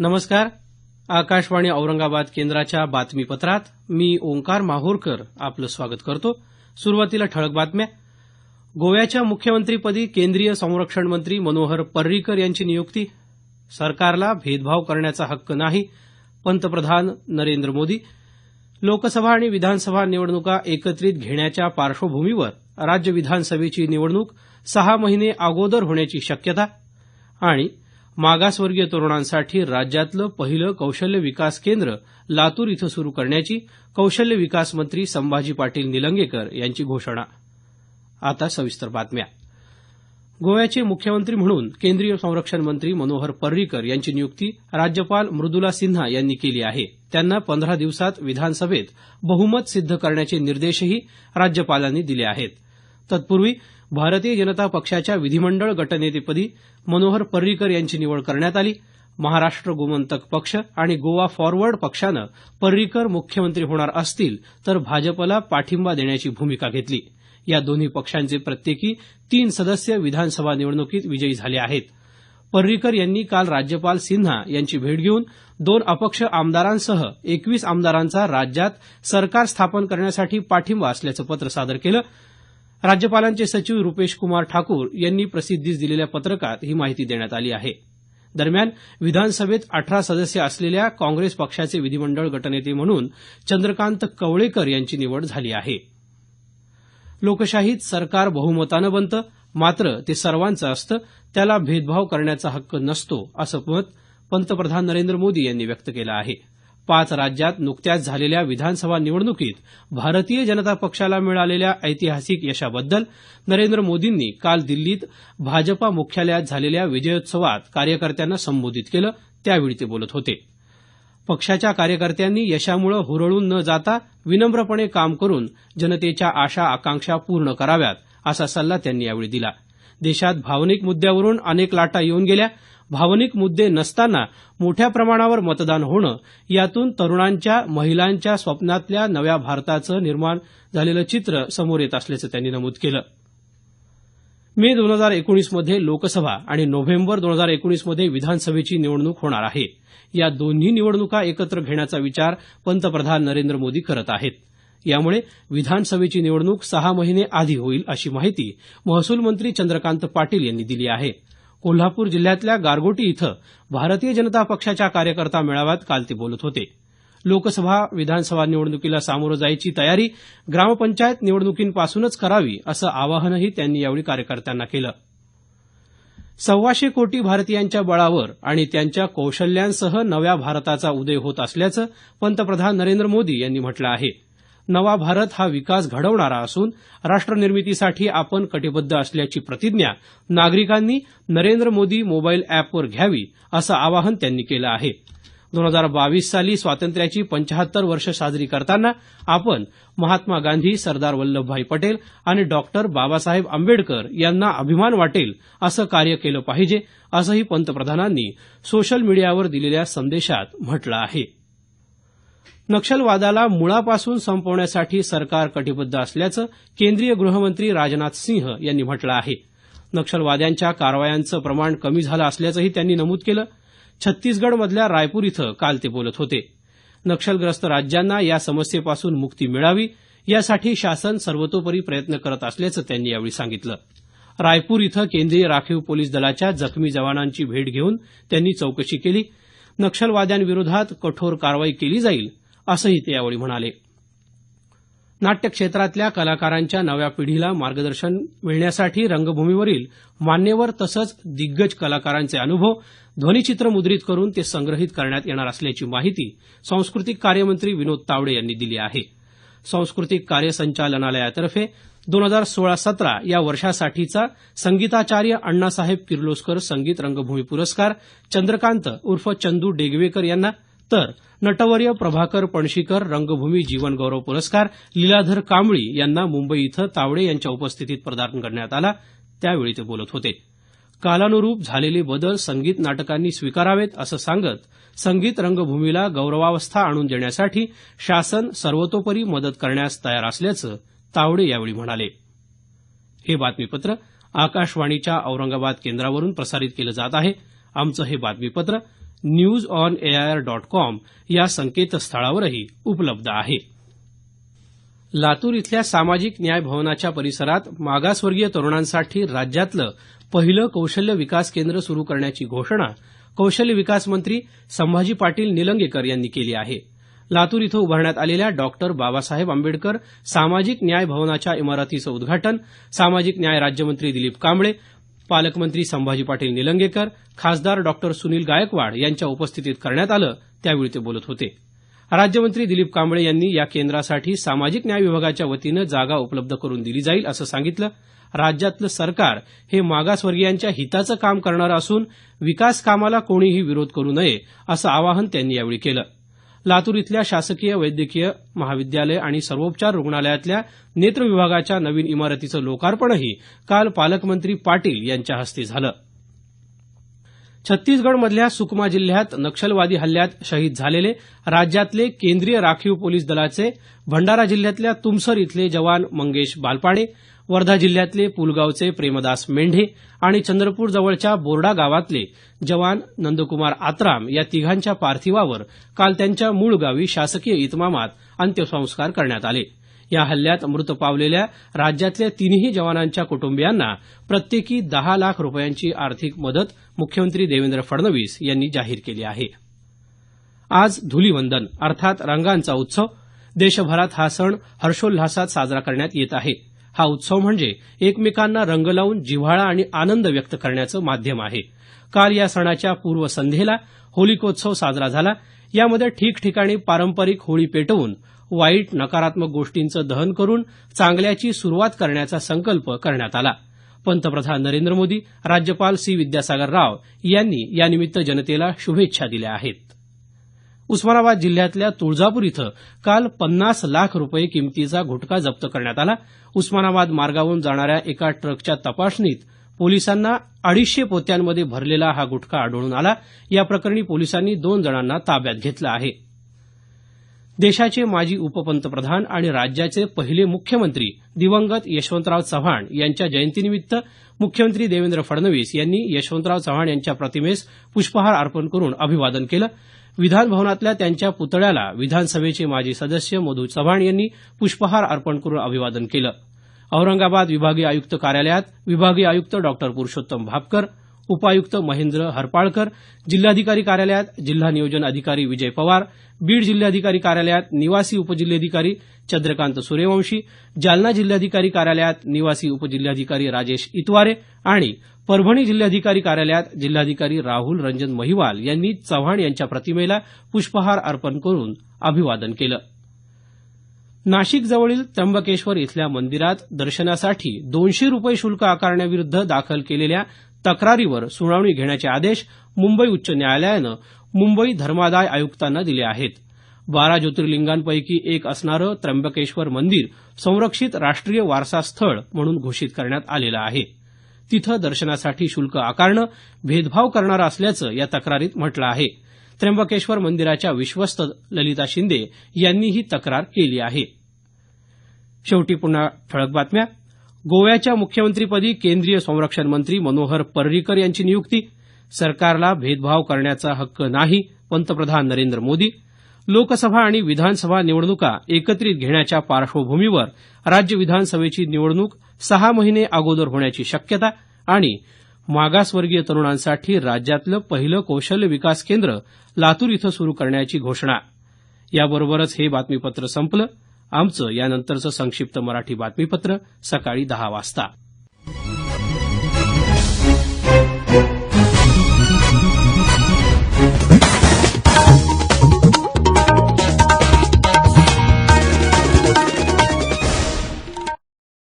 नमस्कार. आकाशवाणी औरंगाबाद केंद्राच्या बातमीपत्रात मी ओंकार माहूरकर आपलं स्वागत करतो. सुरुवातीला ठळक बातम्या. गोव्याच्या मुख्यमंत्रीपदी केंद्रीय संरक्षण मंत्री मनोहर पर्रीकर यांची नियुक्ती. सरकारला भेदभाव करण्याचा हक्क नाही, पंतप्रधान नरेंद्र मोदी. लोकसभा आणि विधानसभा निवडणुका एकत्रित घेण्याच्या पार्श्वभूमीवर राज्य विधानसभेची निवडणूक 6 महिने अगोदर होण्याची शक्यता. आणि मागासवर्गीय तरुणांसाठी राज्यातलं पहिलं कौशल्य विकास केंद्र लातूर इथं सुरू करण्याची कौशल्य विकास मंत्री संभाजी पाटील निलंगेकर यांची घोषणा. आता सविस्तर बातम्या. गोव्याचे मुख्यमंत्री म्हणून केंद्रीय संरक्षण मंत्री मनोहर पर्रीकर यांची नियुक्ती राज्यपाल मृदुला सिन्हा यांनी केली आहे. त्यांना 15 दिवसात विधानसभेत बहुमत सिद्ध करण्याचे निर्देशही राज्यपालांनी दिले आहेत. तत्पूर्वी भारतीय जनता पक्षाच्या विधिमंडळ गटनेतेपदी मनोहर पर्रीकर यांची निवड करण्यात आली. महाराष्ट्र गोमंतक पक्ष आणि गोवा फॉरवर्ड पक्षानं पर्रीकर मुख्यमंत्री होणार असतील तर भाजपला पाठिंबा देण्याची भूमिका घेतली. या दोन्ही पक्षांचे प्रत्येकी 3 सदस्य विधानसभा निवडणुकीत विजयी झाले आहेत. पर्रीकर यांनी काल राज्यपाल सिन्हा यांची भेट घेऊन 2 अपक्ष आमदारांसह 21 आमदारांचा राज्यात सरकार स्थापन करण्यासाठी पाठिंबा असल्याचं पत्र सादर केलं. राज्यपालांचे सचिव रुपेश कुमार ठाकूर यांनी प्रसिद्धीस दिलेल्या पत्रकात ही माहिती देण्यात आली आहे. दरम्यान विधानसभेत 18 सदस्य असलेल्या काँग्रेस पक्षाचे विधिमंडळ गटनेते म्हणून चंद्रकांत कवळेकर यांची निवड झाली आहे. लोकशाहीत सरकार बहुमतानं बनतं, मात्र ते सर्वांचं असतं, त्याला भेदभाव करण्याचा हक्क नसतो, असं मत पंतप्रधान नरेंद्र मोदी यांनी व्यक्त केलं आहे. 5 राज्यात नुकत्याच झालेल्या विधानसभा निवडणुकीत भारतीय जनता पक्षाला मिळालेल्या ऐतिहासिक यशाबद्दल नरेंद्र मोदींनी काल दिल्लीत भाजपा मुख्यालयात झालेल्या विजयोत्सवात कार्यकर्त्यांना संबोधित केलं. त्यावेळी ते बोलत होते. पक्षाच्या कार्यकर्त्यांनी यशामुळे हुरळून न जाता विनम्रपणे काम करून जनतेच्या आशा आकांक्षा पूर्ण कराव्यात, असा सल्ला त्यांनी यावेळी दिला. देशात भावनिक मुद्द्यावरून अनेक लाटा येऊन गेल्या. भावनिक मुद्दे नसताना मोठ्या प्रमाणावर मतदान होणं, यातून तरुणांच्या, महिलांच्या स्वप्नातल्या नव्या भारताचं निर्माण झालेलं चित्र समोर येत असल्याचं त्यांनी नमूद केलं. मे 2019 मध्ये लोकसभा आणि नोव्हेंबर 2019 मध्ये विधानसभेची निवडणूक होणार आहे. या दोन्ही निवडणुका एकत्र घेण्याचा विचार पंतप्रधान नरेंद्र मोदी करत आहेत. यामुळे विधानसभेची निवडणूक 6 महिने आधी होईल, अशी माहिती महसूल मंत्री चंद्रकांत पाटील यांनी दिली आहे. कोल्हापूर जिल्ह्यातल्या गारगोटी इथं भारतीय जनता पक्षाच्या कार्यकर्ता मेळाव्यात काल ते बोलत होते. लोकसभा विधानसभा निवडणुकीला सामोरं जायची तयारी ग्रामपंचायत निवडणुकींपासूनच करावी, असं आवाहनही त्यांनी यावेळी कार्यकर्त्यांना केलं. 125 कोटी भारतीयांच्या बळावर आणि त्यांच्या कौशल्यांसह नव्या भारताचा उदय होत असल्याचं पंतप्रधान नरेंद्र मोदी यांनी म्हटलं आहे. नवा भारत हा विकास घडवणारा असून राष्ट्रनिर्मितीसाठी आपण कटिबद्ध असल्याची प्रतिज्ञा नागरिकांनी नरेंद्र मोदी मोबाईल अॅपवर घ्यावी, असं आवाहन त्यांनी केलं आहे. 2022 साली स्वातंत्र्याची 75 वर्ष साजरी करताना आपण महात्मा गांधी, सरदार वल्लभभाई पटेल आणि डॉक्टर बाबासाहेब आंबेडकर यांना अभिमान वाटेल असं कार्य केलं पाहिजे, असंही पंतप्रधानांनी सोशल मीडियावर दिलेल्या संदेशात म्हटलं आहे. नक्षलवादाला मुळापासून संपवण्यासाठी सरकार कटिबद्ध असल्याचं केंद्रीय गृहमंत्री राजनाथ सिंह यांनी म्हटलं आहे. नक्षलवाद्यांच्या कारवायांचं प्रमाण कमी झालं असल्याचंही त्यांनी नमूद केलं. छत्तीसगडमधल्या रायपूर इथं काल ते बोलत होते. नक्षलग्रस्त राज्यांना या समस्येपासून मुक्ती मिळावी, यासाठी शासन सर्वतोपरी प्रयत्न करत असल्याचं त्यांनी यावेळी सांगितलं. रायपूर इथं केंद्रीय राखीव पोलीस दलाच्या जखमी जवानांची भेट घेऊन त्यांनी चौकशी केली. नक्षलवाद्यांविरोधात कठोर कारवाई केली जाईल, असंही ते यावेळी म्हणाले. नाट्य क्षेत्रातल्या कलाकारांच्या नव्या पिढीला मार्गदर्शन मिळण्यासाठी रंगभूमीवरील मान्यवर तसंच दिग्गज कलाकारांचे अनुभव ध्वनिचित्र मुद्रित करून ते संग्रहित करण्यात येणार असल्याची माहिती सांस्कृतिक कार्यमंत्री विनोद तावडे यांनी दिली आहे. सांस्कृतिक कार्य संचालनालयातर्फे 2016-17 या वर्षासाठीचा संगीताचार्य अण्णासाहेब किर्लोस्कर संगीत रंगभूमी पुरस्कार चंद्रकांत उर्फ चंदू डेगवेकर यांना, तर नटवर्य प्रभाकर पणशीकर रंगभूमी जीवन गौरव पुरस्कार लीलाधर कांबळी यांना मुंबई इथं तावडे यांच्या उपस्थितीत प्रदान करण्यात आला. त्यावेळी ते बोलत होते. कालानुरूप झालेले बदल संगीत नाटकांनी स्वीकारावेत, असं सांगत संगीत रंगभूमीला गौरवावस्था आणून देण्यासाठी शासन सर्वतोपरी मदत करण्यास तयार असल्याचं तावडे यावेळी म्हणाले. हे बातमीपत्र आकाशवाणीच्या औरंगाबाद केंद्रावरून प्रसारित केलं जात आहे. आमचं हे बातमीपत्र newsonair.com या संकेतस्थळावरही उपलब्ध आहे. लातूर इथल्या सामाजिक न्याय भवनाच्या परिसरात मागासवर्गीय तरुणांसाठी राज्यातलं पहिलं कौशल्य विकास केंद्र सुरू करण्याची घोषणा कौशल्य विकास मंत्री संभाजी पाटील निलंगेकर यांनी केली आहे. लातूर इथं उभारण्यात आलेल्या डॉक्टर बाबासाहेब आंबेडकर सामाजिक न्याय भवनाच्या इमारतीचं उद्घाटन सामाजिक न्याय राज्यमंत्री दिलीप कांबळे, पालकमंत्री संभाजी पाटील निलंगेकर, खासदार डॉक्टर सुनील गायकवाड यांच्या उपस्थितीत करण्यात आलं. त्यावेळी ते बोलत होते. राज्यमंत्री दिलीप कांबळे यांनी या केंद्रासाठी सामाजिक न्याय विभागाच्या वतीनं जागा उपलब्ध करून दिली जाईल असं सांगितलं. राज्यातलं सरकार हे मागासवर्गीयांच्या हिताचं काम करणारं असून विकास कामाला कोणीही विरोध करू नये असं आवाहन त्यांनी यावेळी केलं. लातूर इथल्या शासकीय वैद्यकीय महाविद्यालय आणि सर्वोपचार रुग्णालयातल्या नेत्र विभागाच्या नवीन इमारतीचं लोकार्पणही काल पालकमंत्री पाटील यांच्या हस्ते झालं. छत्तीसगडमधल्या सुकमा जिल्ह्यात नक्षलवादी हल्ल्यात शहीद झालेले राज्यातले केंद्रीय राखीव पोलीस दलाचे भंडारा जिल्ह्यातल्या तुमसर इथले जवान मंगेश बालपाडे, वर्धा जिल्ह्यातले पुलगावचे प्रेमदास मेंढे आणि चंद्रपूर जवळच्या बोर्डा गावातले जवान नंदकुमार आत्राम या तिघांच्या पार्थिवावर काल त्यांच्या मूळ गावी शासकीय इतमामात अंत्यसंस्कार करण्यात आले. या हल्ल्यात मृत पावलेल्या राज्यातल्या तिन्ही जवानांच्या कुटुंबियांना प्रत्येकी 10 लाख रुपयांची आर्थिक मदत मुख्यमंत्री देवेंद्र फडणवीस यांनी जाहीर केली आहे. आज धुलीवंदन अर्थात रंगांचा उत्सव. देशभरात हा सण हर्षोल्हासात साजरा करण्यात येत आहे. हा उत्सव म्हणजे एकमेकांना रंग लावून जिव्हाळा आणि आनंद व्यक्त करण्याचं माध्यम आहे. काल या सणाच्या पूर्वसंध्येला होलिकोत्सव साजरा झाला. यामध्ये ठिकठिकाणी पारंपरिक होळी पेटवून वाईट नकारात्मक गोष्टींचं दहन करून चांगल्याची सुरुवात करण्याचा संकल्प करण्यात आला. पंतप्रधान नरेंद्र मोदी, राज्यपाल सी विद्यासागर राव यांनी यानिमित्त जनतेला शुभेच्छा दिल्या आहेत. उस्मानाबाद जिल्ह्यातल्या तुळजापूर इथं काल 50 लाख रुपये किमतीचा गुटखा जप्त करण्यात आला. उस्मानाबाद मार्गावरून जाणाऱ्या एका ट्रकच्या तपासणीत पोलिसांना 250 पोत्यांमध्ये भरलेला हा गुटखा आढळून आला. या प्रकरणी पोलिसांनी 2 जणांना ताब्यात घेतलं आहे. देशाचे माजी उपपंतप्रधान आणि राज्याचे पहिले मुख्यमंत्री दिवंगत यशवंतराव चव्हाण यांच्या जयंतीनिमित्त मुख्यमंत्री देवेंद्र फडणवीस यांनी यशवंतराव चव्हाण यांच्या प्रतिमेस पुष्पहार अर्पण करून अभिवादन केलं. विधान भवनातल्या त्यांच्या पुतळ्याला विधानसभेचे माजी सदस्य मधू चव्हाण यांनी पुष्पहार अर्पण करून अभिवादन केलं. औरंगाबाद विभागीय आयुक्त कार्यालयात विभागीय आयुक्त डॉक्टर पुरुषोत्तम भापकर, उपायुक्त महेंद्र हरपाळकर, जिल्हाधिकारी कार्यालयात जिल्हा नियोजन अधिकारी विजय पवार, बीड जिल्हाधिकारी कार्यालयात निवासी उपजिल्हाधिकारी चंद्रकांत सूर्यवंशी, जालना जिल्हाधिकारी कार्यालयात निवासी उपजिल्हाधिकारी राजेश इतवारे आणि परभणी जिल्हाधिकारी कार्यालयात जिल्हाधिकारी राहुल रंजन महिवाल यांनी चव्हाण यांच्या प्रतिमेला पुष्पहार अर्पण करून अभिवादन केलं. नाशिक जवळील त्र्यंबकेश्वर इथल्या मंदिरात दर्शनासाठी 200 रुपये शुल्क आकारण्याविरुद्ध दाखल केलेल्या तक्रारीवर सुनावणी घेण्याचे आदेश मुंबई उच्च न्यायालयानं मुंबई धर्मादाय आयुक्तांना दिले आहेत. 12 ज्योतिर्लिंगांपैकी एक असणारं त्र्यंबकेश्वर मंदिर संरक्षित राष्ट्रीय वारसा स्थळ म्हणून घोषित करण्यात आलेलं आहे. तिथं दर्शनासाठी शुल्क आकारणं भेदभाव करणारं असल्याचं या तक्रारीत म्हटलं आहे. त्र्यंबकेश्वर मंदिराच्या विश्वस्त ललिता शिंदे यांनी ही तक्रार केली आहे. शेवटी पुन्हा ठळक बातम्या. गोव्याच्या मुख्यमंत्रीपदी केंद्रीय संरक्षण मंत्री मनोहर पर्रीकर यांची नियुक्ती. सरकारला भेदभाव करण्याचा हक्क नाही, पंतप्रधान नरेंद्र मोदी. लोकसभा आणि विधानसभा निवडणुका एकत्रित घेण्याच्या पार्श्वभूमीवर राज्य विधानसभेची निवडणूक 6 महिने अगोदर होण्याची शक्यता आणि मागासवर्गीय तरुणांसाठी राज्यातलं पहिलं कौशल्य विकास केंद्र लातूर इथं सुरू करण्याची घोषणा. याबरोबरच हे बातमीपत्र संपलं. आमचं यानंतरचं संक्षिप्त मराठी बातमीपत्र सकाळी 10 वाजता.